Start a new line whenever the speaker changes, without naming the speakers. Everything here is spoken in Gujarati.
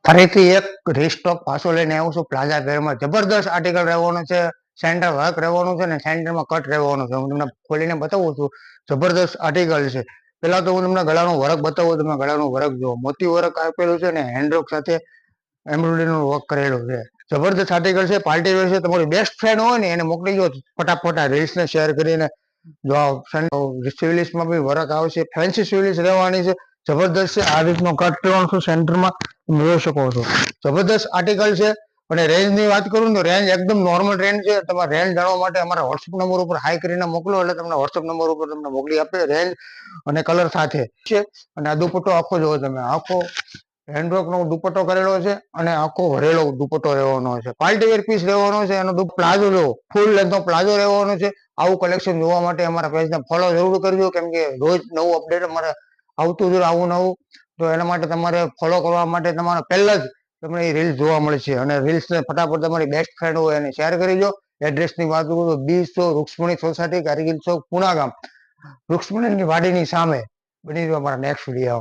ફરીથી એક રીસ્ટોક પાછો લઈને આવું છું પ્લાઝા ફેરમાં. જબરદસ્ત આર્ટિકલ રહેવાનું છે, સેન્ટર વર્ક રહેવાનું છે ને સેન્ટરમાં કટ રહેવાનું છે. હું તમને ખોલીને બતાવું છું. જબરદસ્ત આર્ટિકલ છે. પેલા તો હું તમને ગળાનું વર્ક બતાવું. તમે ગળાનું વર્ક જુઓ, મોતી વર્ક આપેલું છે ને હેન્ડવર્ક સાથે એમ્બ્રોઇડરીનું વર્ક કરેલું છે. જબરદસ્ત આર્ટિકલ છે, પાર્ટી વેર છે. તમારી બેસ્ટ ફ્રેન્ડ હોય ને એને મોકલી દો ફટાફટ આ રીલ્સને શેર કરીને. જો સિવિલિસમાં બી વર્ક આવશે, ફેન્સી સિવિલિસ રહેવાની છે. જબરદસ્ત છે. આ રીતનો કટ કરવાનો છું સેન્ટરમાં, જોઈ શકો છો. જબરદસ્ત આર્ટિકલ છે. અને રેન્જની વાત કરું ને તો રેન્જ એકદમ નોર્મલ રેન્જ છે. તમારે રેન્જ જાણવા માટે અમારા વોટ્સઅપ નંબર ઉપર હાઈ કરીને મોકલો એટલે તમને વોટ્સઅપ નંબર ઉપર તમને મોકલી આપે રેન્જ અને કલર સાથે છે. અને આ દુપટ્ટો આખો જોવો તમે, આખો હેન્ડવર્ક નો દુપટ્ટો કરેલો છે અને આખો ભરેલો દુપટ્ટો રહેવાનો છે. પાર્ટી વેર પીસ રહેવાનો છે. એનો પ્લાઝો લો, ફૂલ લેન્થનો પ્લાઝો રહેવાનો છે. આવું કલેક્શન જોવા માટે અમારા પેજને ફોલો જરૂર કરજો, કેમ કે રોજ નવું અપડેટ અમારે આવતું જ આવું નવું. તો એના માટે તમારે ફોલો કરવા માટે તમારે પહેલા જ તમને એ રીલ્સ જોવા મળશે. અને રીલ્સને ફટાફટ તમારી બેસ્ટ ફ્રેન્ડ હોય એને શેર કરી દો. એડ્રેસની વાત કરું તો 200 રૂક્ષ્મણી સોસાયટી, કારગિલ ચોક, પુણા ગામ, રૂક્ષ્મણીની વાડીની સામે. બની રહ્યો અમારા નેક્સ્ટ વિડીયો.